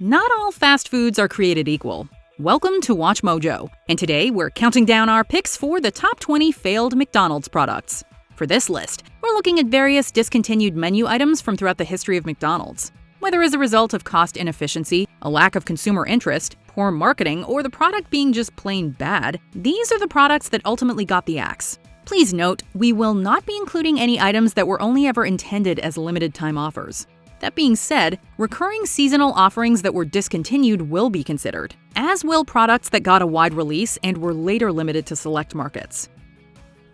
Not all fast foods are created equal. Welcome to WatchMojo, and today we're counting down our picks for the top 20 failed McDonald's products. For this list, we're looking at various discontinued menu items from throughout the history of McDonald's. Whether as a result of cost inefficiency, a lack of consumer interest, poor marketing, or the product being just plain bad, these are the products that ultimately got the axe. Please note, we will not be including any items that were only ever intended as limited-time offers. That being said, recurring seasonal offerings that were discontinued will be considered, as will products that got a wide release and were later limited to select markets.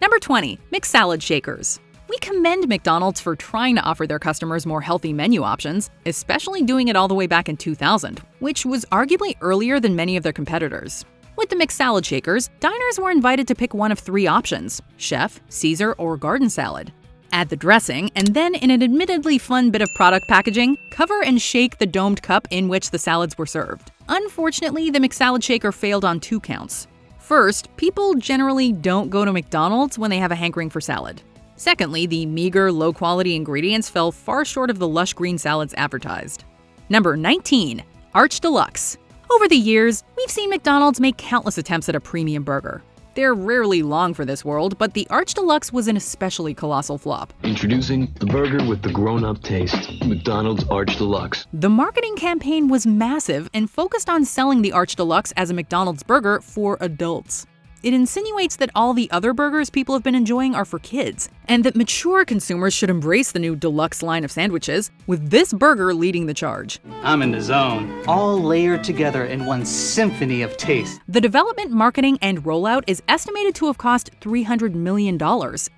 Number 20. McSalad Shakers. We commend McDonald's for trying to offer their customers more healthy menu options, especially doing it all the way back in 2000, which was arguably earlier than many of their competitors. With the McSalad Shakers, diners were invited to pick one of three options: chef, Caesar, or garden salad. Add the dressing, and then in an admittedly fun bit of product packaging, cover and shake the domed cup in which the salads were served. Unfortunately, the McSalad Shaker failed on two counts. First, people generally don't go to McDonald's when they have a hankering for salad. Secondly, the meager, low-quality ingredients fell far short of the lush green salads advertised. Number 19. Arch Deluxe. Over the years, we've seen McDonald's make countless attempts at a premium burger. They're rarely long for this world, but the Arch Deluxe was an especially colossal flop. Introducing the burger with the grown-up taste, McDonald's Arch Deluxe. The marketing campaign was massive and focused on selling the Arch Deluxe as a McDonald's burger for adults. It insinuates that all the other burgers people have been enjoying are for kids, and that mature consumers should embrace the new deluxe line of sandwiches, with this burger leading the charge. I'm in the zone. All layered together in one symphony of taste. The development, marketing, and rollout is estimated to have cost $300 million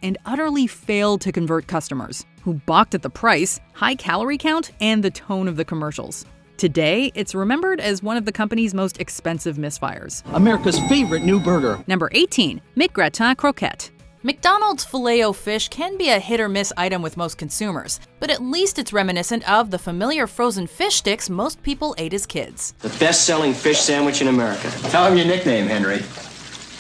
and utterly failed to convert customers, who balked at the price, high calorie count, and the tone of the commercials. Today, it's remembered as one of the company's most expensive misfires. America's favorite new burger. Number 18. McGrattan Croquette. McDonald's Filet-O-Fish can be a hit-or-miss item with most consumers, but at least it's reminiscent of the familiar frozen fish sticks most people ate as kids. The best-selling fish sandwich in America. Tell him your nickname, Henry.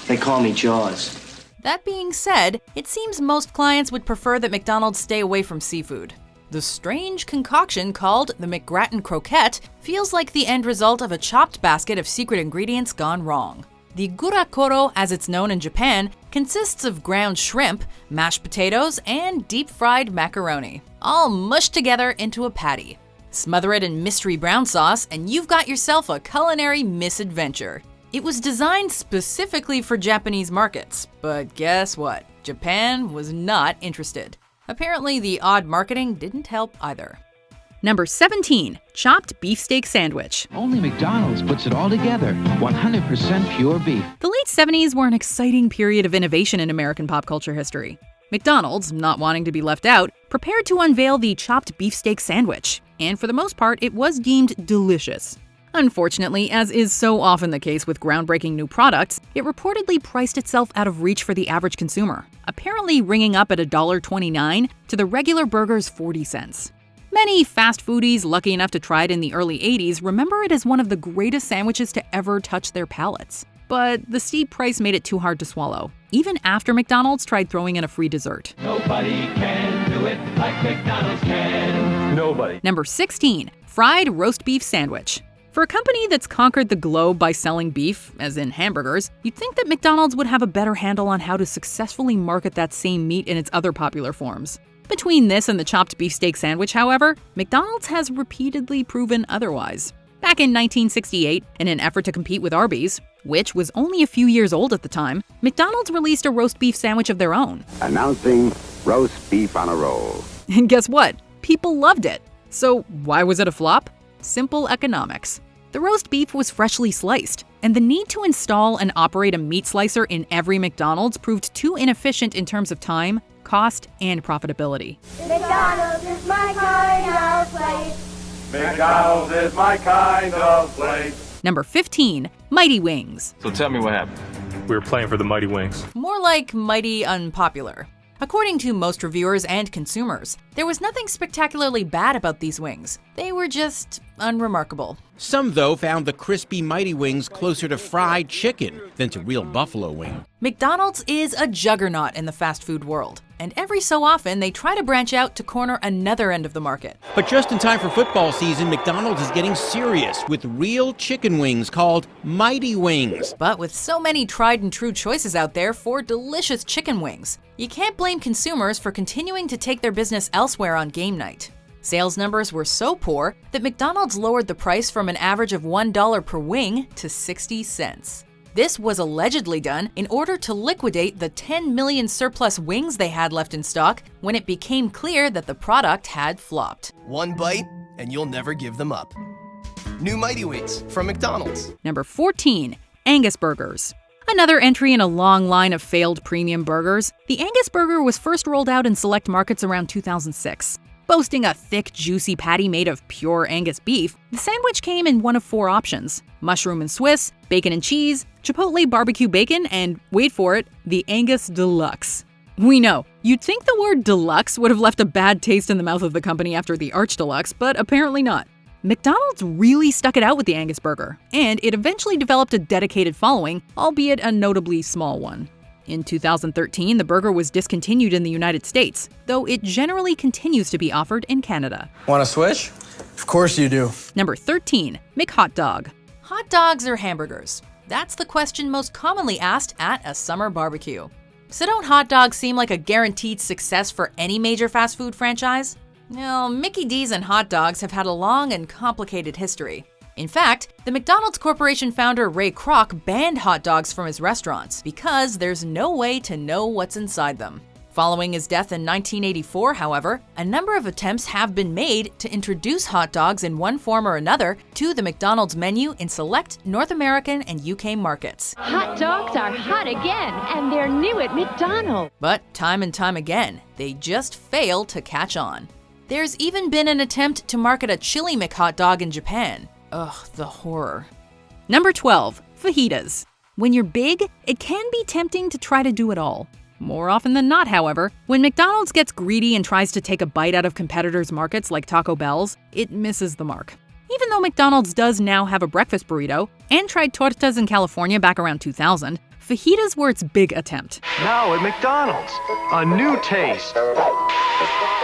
They call me Jaws. That being said, it seems most clients would prefer that McDonald's stay away from seafood. The strange concoction called the McGrattan Croquette feels like the end result of a chopped basket of secret ingredients gone wrong. The gurakoro, as it's known in Japan, consists of ground shrimp, mashed potatoes, and deep-fried macaroni, all mushed together into a patty. Smother it in mystery brown sauce, and you've got yourself a culinary misadventure. It was designed specifically for Japanese markets, but guess what? Japan was not interested. Apparently, the odd marketing didn't help either. Number 17. Chopped beefsteak sandwich. Only McDonald's puts it all together. 100% pure beef. The late 70s were an exciting period of innovation in American pop culture history. McDonald's, not wanting to be left out, prepared to unveil the chopped beefsteak sandwich, and for the most part, it was deemed delicious. Unfortunately, as is so often the case with groundbreaking new products, it reportedly priced itself out of reach for the average consumer, apparently ringing up at $1.29 to the regular burger's 40 cents. Many fast foodies lucky enough to try it in the early 80s remember it as one of the greatest sandwiches to ever touch their palates. But the steep price made it too hard to swallow, even after McDonald's tried throwing in a free dessert. Nobody can do it like McDonald's can. Nobody. Number 16. Fried roast beef sandwich. For a company that's conquered the globe by selling beef, as in hamburgers, you'd think that McDonald's would have a better handle on how to successfully market that same meat in its other popular forms. Between this and the chopped beefsteak sandwich, however, McDonald's has repeatedly proven otherwise. Back in 1968, in an effort to compete with Arby's, which was only a few years old at the time, McDonald's released a roast beef sandwich of their own. Announcing roast beef on a roll. And guess what? People loved it. So why was it a flop? Simple economics. The roast beef was freshly sliced, and the need to install and operate a meat slicer in every McDonald's proved too inefficient in terms of time, cost, and profitability. McDonald's is my kind of place. McDonald's is my kind of place. Number 15. Mighty Wings. So tell me what happened. We were playing for the Mighty Wings. More like mighty unpopular. According to most reviewers and consumers, there was nothing spectacularly bad about these wings. They were just unremarkable. Some, though, found the crispy Mighty Wings closer to fried chicken than to real buffalo wing. McDonald's is a juggernaut in the fast food world, and every so often they try to branch out to corner another end of the market. But just in time for football season, McDonald's is getting serious with real chicken wings called Mighty Wings. But with so many tried and true choices out there for delicious chicken wings, you can't blame consumers for continuing to take their business elsewhere on game night. Sales numbers were so poor that McDonald's lowered the price from an average of $1 per wing to 60 cents. This was allegedly done in order to liquidate the 10 million surplus wings they had left in stock when it became clear that the product had flopped. One bite, and you'll never give them up. New Mighty Wings from McDonald's. Number 14, Angus Burgers. Another entry in a long line of failed premium burgers, the Angus Burger was first rolled out in select markets around 2006. Boasting a thick, juicy patty made of pure Angus beef, the sandwich came in one of 4 options: mushroom and Swiss, bacon and cheese, chipotle barbecue bacon, and, wait for it, the Angus Deluxe. We know, you'd think the word deluxe would have left a bad taste in the mouth of the company after the Arch Deluxe, but apparently not. McDonald's really stuck it out with the Angus Burger, and it eventually developed a dedicated following, albeit a notably small one. In 2013, the burger was discontinued in the United States, though it generally continues to be offered in Canada. Want to switch? Of course you do. Number 13, McHot Dog. Hot dogs or hamburgers? That's the question most commonly asked at a summer barbecue. So don't hot dogs seem like a guaranteed success for any major fast food franchise? Well, Mickey D's and hot dogs have had a long and complicated history. In fact, the McDonald's Corporation founder Ray Kroc banned hot dogs from his restaurants because there's no way to know what's inside them. Following his death in 1984, however, a number of attempts have been made to introduce hot dogs in one form or another to the McDonald's menu in select North American and UK markets. Hot dogs are hot again, and they're new at McDonald's. But time and time again, they just fail to catch on. There's even been an attempt to market a chili McHot dog in Japan. Ugh, the horror. Number 12, fajitas. When you're big, it can be tempting to try to do it all. More often than not, however, when McDonald's gets greedy and tries to take a bite out of competitors' markets like Taco Bell's, it misses the mark. Even though McDonald's does now have a breakfast burrito and tried tortas in California back around 2000, fajitas were its big attempt. Now at McDonald's, a new taste.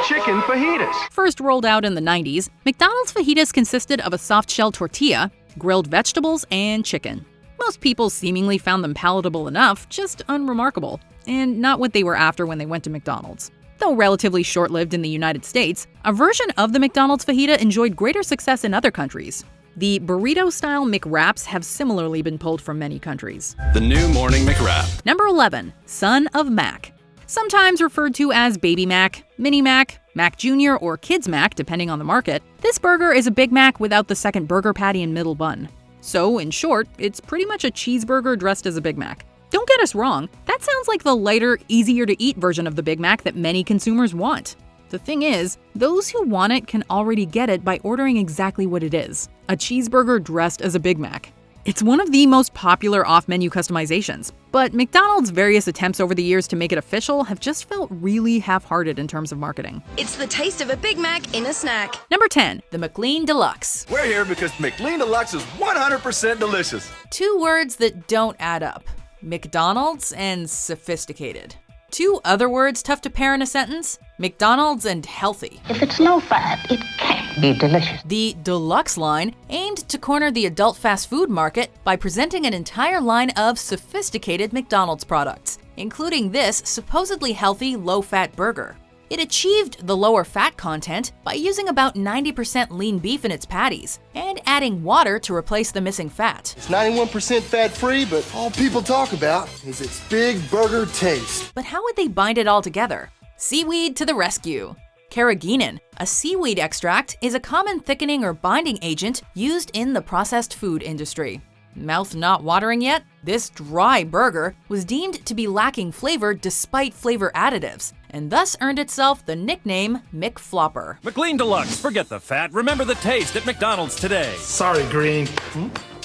Chicken fajitas. First rolled out in the 90s, McDonald's fajitas consisted of a soft-shell tortilla, grilled vegetables, and chicken. Most people seemingly found them palatable enough, just unremarkable, and not what they were after when they went to McDonald's. Though relatively short-lived in the United States, a version of the McDonald's fajita enjoyed greater success in other countries. The burrito-style McWraps have similarly been pulled from many countries. The new morning McWrap. Number 11, Son of Mac. Sometimes referred to as Baby Mac, Mini Mac, Mac Jr., or Kids Mac, depending on the market, this burger is a Big Mac without the second burger patty and middle bun. So, in short, it's pretty much a cheeseburger dressed as a Big Mac. Don't get us wrong, that sounds like the lighter, easier-to-eat version of the Big Mac that many consumers want. The thing is, those who want it can already get it by ordering exactly what it is, a cheeseburger dressed as a Big Mac. It's one of the most popular off-menu customizations, but McDonald's various attempts over the years to make it official have just felt really half-hearted in terms of marketing. It's the taste of a Big Mac in a snack. Number 10, the McLean Deluxe. We're here because McLean Deluxe is 100% delicious. 2 words that don't add up: McDonald's and sophisticated. 2 other words tough to pair in a sentence: McDonald's and healthy. If it's low fat, it can't be delicious. The Deluxe line aimed to corner the adult fast food market by presenting an entire line of sophisticated McDonald's products, including this supposedly healthy, low-fat burger. It achieved the lower fat content by using about 90% lean beef in its patties and adding water to replace the missing fat. It's 91% fat-free, but all people talk about is its big burger taste. But how would they bind it all together? Seaweed to the rescue. Carrageenan, a seaweed extract, is a common thickening or binding agent used in the processed food industry. Mouth not watering yet? This dry burger was deemed to be lacking flavor despite flavor additives, and thus earned itself the nickname McFlopper. McLean Deluxe, forget the fat, remember the taste at McDonald's today. Sorry, Green.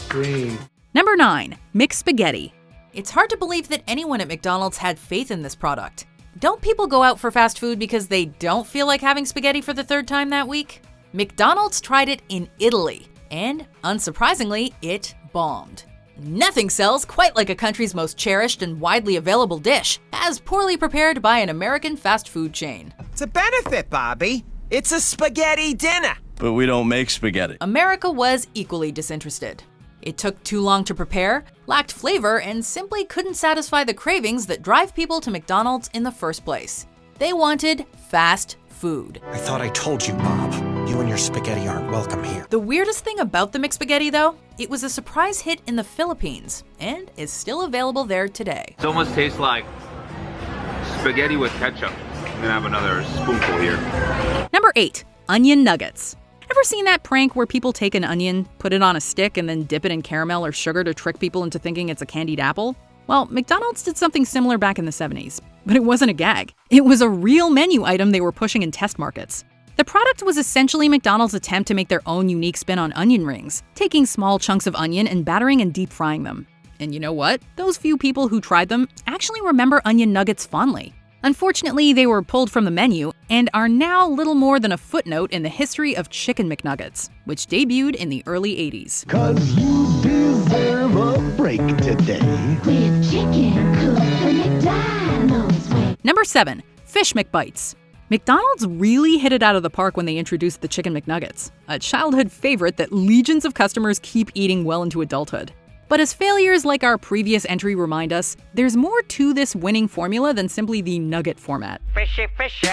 Green. Number 9, McSpaghetti. It's hard to believe that anyone at McDonald's had faith in this product. Don't people go out for fast food because they don't feel like having spaghetti for the third time that week? McDonald's tried it in Italy, and unsurprisingly, it bombed. Nothing sells quite like a country's most cherished and widely available dish, as poorly prepared by an American fast food chain. It's a benefit, Bobby. It's a spaghetti dinner. But we don't make spaghetti. America was equally disinterested. It took too long to prepare, lacked flavor, and simply couldn't satisfy the cravings that drive people to McDonald's in the first place. They wanted fast food. I thought I told you, Bob. You and your spaghetti aren't welcome here. The weirdest thing about the McSpaghetti, though, it was a surprise hit in the Philippines and is still available there today. It almost tastes like spaghetti with ketchup. I'm gonna have another spoonful here. Number 8, onion nuggets. Ever seen that prank where people take an onion, put it on a stick, and then dip it in caramel or sugar to trick people into thinking it's a candied apple? Well, McDonald's did something similar back in the 70s, but it wasn't a gag. It was a real menu item they were pushing in test markets. The product was essentially McDonald's attempt to make their own unique spin on onion rings, taking small chunks of onion and battering and deep frying them. And you know what? Those few people who tried them actually remember onion nuggets fondly. Unfortunately, they were pulled from the menu and are now little more than a footnote in the history of Chicken McNuggets, which debuted in the early 80s. 'Cause you deserve a break today. With chicken cooked the McDonald's way. Number 7, Fish McBites. McDonald's really hit it out of the park when they introduced the Chicken McNuggets, a childhood favorite that legions of customers keep eating well into adulthood. But as failures like our previous entry remind us, there's more to this winning formula than simply the nugget format. Fishy, fishy.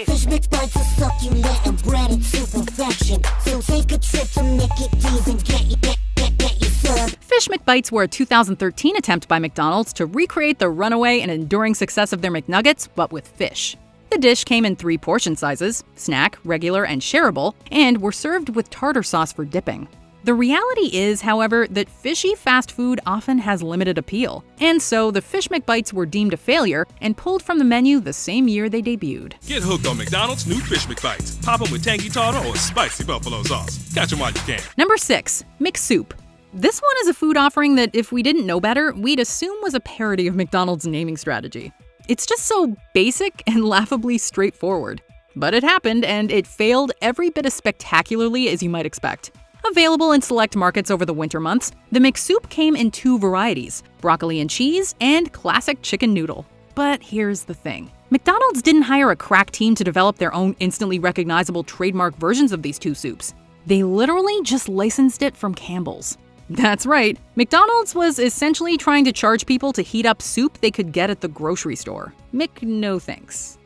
Fish McBites are succulent and breaded to perfection. So take a trip to McD's and get your sub. Fish McBites were a 2013 attempt by McDonald's to recreate the runaway and enduring success of their McNuggets, but with fish. The dish came in 3 portion sizes, snack, regular, and shareable, and were served with tartar sauce for dipping. The reality is, however, that fishy fast food often has limited appeal, and so the Fish McBites were deemed a failure and pulled from the menu the same year they debuted. Get hooked on McDonald's new Fish McBites. Pop them with tangy tartar or spicy buffalo sauce. Catch them while you can. Number 6, McSoup. This one is a food offering that if we didn't know better, we'd assume was a parody of McDonald's naming strategy. It's just so basic and laughably straightforward. But it happened, and it failed every bit as spectacularly as you might expect. Available in select markets over the winter months, the McSoup came in 2 varieties, broccoli and cheese and classic chicken noodle. But here's the thing. McDonald's didn't hire a crack team to develop their own instantly recognizable trademark versions of these 2 soups. They literally just licensed it from Campbell's. That's right, McDonald's was essentially trying to charge people to heat up soup they could get at the grocery store. No thanks.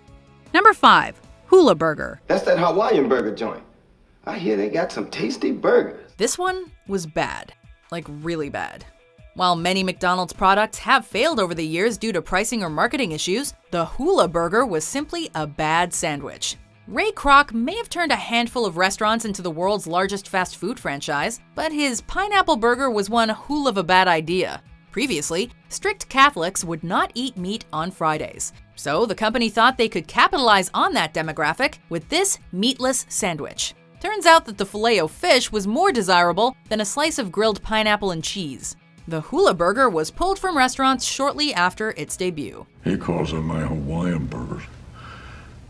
Number 5, Hula Burger. That's that Hawaiian burger joint. I hear they got some tasty burgers. This one was bad. Like really bad. While many McDonald's products have failed over the years due to pricing or marketing issues, the Hula Burger was simply a bad sandwich. Ray Kroc may have turned a handful of restaurants into the world's largest fast food franchise, but his pineapple burger was one hula of a bad idea. Previously, strict Catholics would not eat meat on Fridays. So the company thought they could capitalize on that demographic with this meatless sandwich. Turns out that the Filet-O-Fish was more desirable than a slice of grilled pineapple and cheese. The Hula Burger was pulled from restaurants shortly after its debut. He calls them my Hawaiian burgers.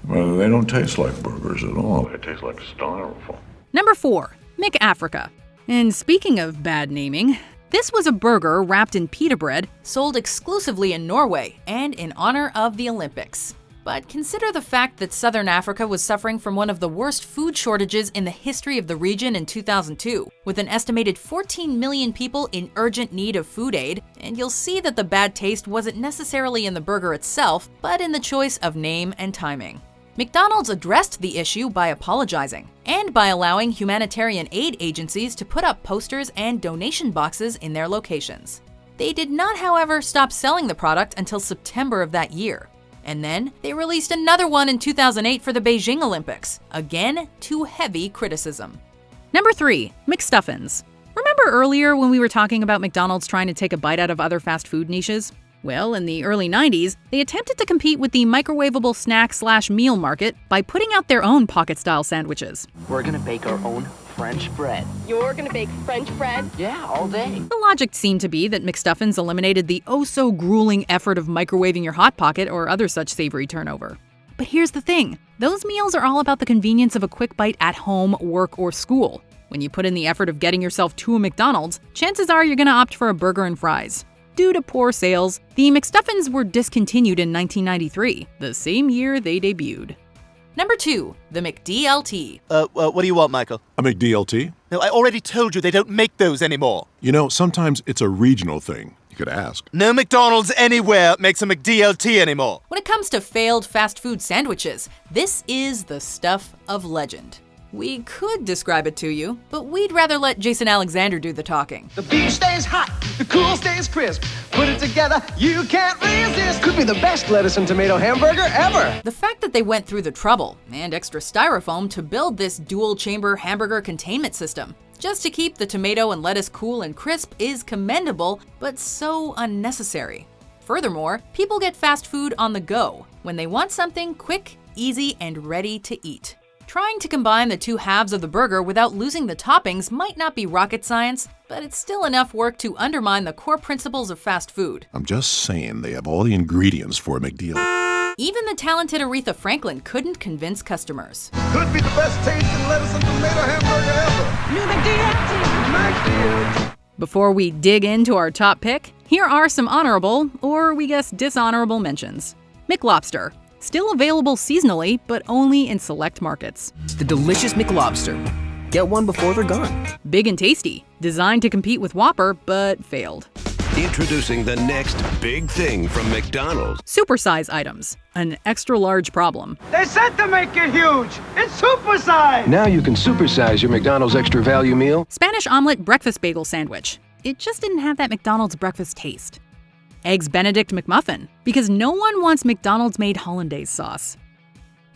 Well, they don't taste like burgers at all. They taste like styrofoam. Number 4, McAfrica. And speaking of bad naming, this was a burger wrapped in pita bread sold exclusively in Norway and in honor of the Olympics. But consider the fact that Southern Africa was suffering from one of the worst food shortages in the history of the region in 2002, with an estimated 14 million people in urgent need of food aid, and you'll see that the bad taste wasn't necessarily in the burger itself, but in the choice of name and timing. McDonald's addressed the issue by apologizing, and by allowing humanitarian aid agencies to put up posters and donation boxes in their locations. They did not, however, stop selling the product until September of that year. And then they released another one in 2008 for the Beijing Olympics, again to heavy criticism. Number 3, McStuffins. Remember earlier when we were talking about McDonald's trying to take a bite out of other fast food niches? Well, in the early 90s, they attempted to compete with the microwavable snack/meal market by putting out their own pocket-style sandwiches. We're gonna bake our own French bread. You're gonna bake French bread? Yeah, all day. The logic seemed to be that McStuffins eliminated the oh-so-grueling effort of microwaving your Hot Pocket or other such savory turnover. But here's the thing. Those meals are all about the convenience of a quick bite at home, work, or school. When you put in the effort of getting yourself to a McDonald's, chances are you're gonna opt for a burger and fries. Due to poor sales, the McStuffins were discontinued in 1993, the same year they debuted. Number 2, the McDLT. What do you want, Michael? A McDLT? No, I already told you they don't make those anymore. You know, sometimes it's a regional thing. You could ask. No McDonald's anywhere makes a McDLT anymore. When it comes to failed fast food sandwiches, this is the stuff of legend. We could describe it to you, but we'd rather let Jason Alexander do the talking. The beef stays hot, the cool stays crisp. Put it together, you can't resist. Could be the best lettuce and tomato hamburger ever. The fact that they went through the trouble and extra styrofoam to build this dual-chamber hamburger containment system just to keep the tomato and lettuce cool and crisp is commendable, but so unnecessary. Furthermore, people get fast food on the go when they want something quick, easy, and ready to eat. Trying to combine the two halves of the burger without losing the toppings might not be rocket science, but it's still enough work to undermine the core principles of fast food. I'm just saying they have all the ingredients for a McDeal. Even the talented Aretha Franklin couldn't convince customers. Could be the best tasting lettuce and tomato hamburger ever. New McDLT. Before we dig into our top pick, here are some honorable, or we guess dishonorable mentions. McLobster. Still available seasonally, but only in select markets. The delicious McLobster. Get one before they're gone. Big and Tasty. Designed to compete with Whopper, but failed. Introducing the next big thing from McDonald's. Supersize items. An extra large problem. They said to make it huge. It's supersized. Now you can supersize your McDonald's extra value meal. Spanish omelet breakfast bagel sandwich. It just didn't have that McDonald's breakfast taste. Eggs Benedict McMuffin, because no one wants McDonald's-made hollandaise sauce.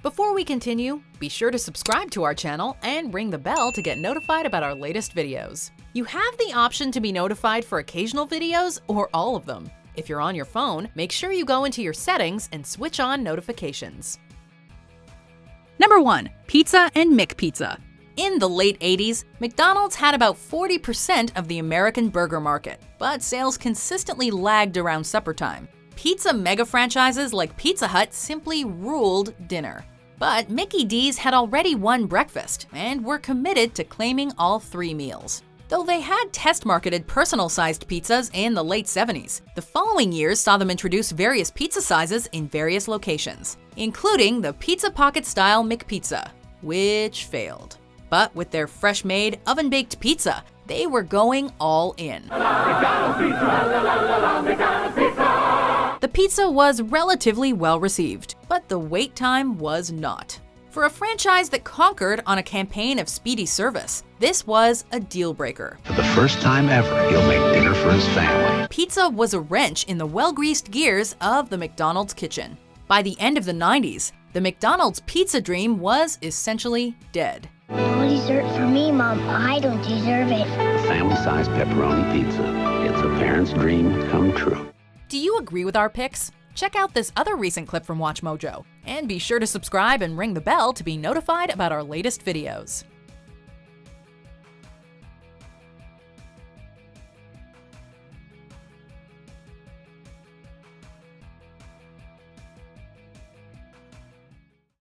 Before we continue, be sure to subscribe to our channel and ring the bell to get notified about our latest videos. You have the option to be notified for occasional videos or all of them. If you're on your phone, make sure you go into your settings and switch on notifications. Number 1, pizza and McPizza. In the late 80s, McDonald's had about 40% of the American burger market, but sales consistently lagged around supper time. Pizza mega franchises like Pizza Hut simply ruled dinner. But Mickey D's had already won breakfast and were committed to claiming all 3 meals. Though they had test-marketed personal-sized pizzas in the late 70s, the following years saw them introduce various pizza sizes in various locations, including the Pizza Pocket-style McPizza, which failed. But with their fresh-made, oven-baked pizza, they were going all in. The pizza was relatively well-received, but the wait time was not. For a franchise that conquered on a campaign of speedy service, this was a deal-breaker. For the first time ever, he'll make dinner for his family. Pizza was a wrench in the well-greased gears of the McDonald's kitchen. By the end of the 90s, the McDonald's pizza dream was essentially dead. No dessert for me, Mom. I don't deserve it. A family-sized pepperoni pizza. It's a parent's dream come true. Do you agree with our picks? Check out this other recent clip from WatchMojo, and be sure to subscribe and ring the bell to be notified about our latest videos.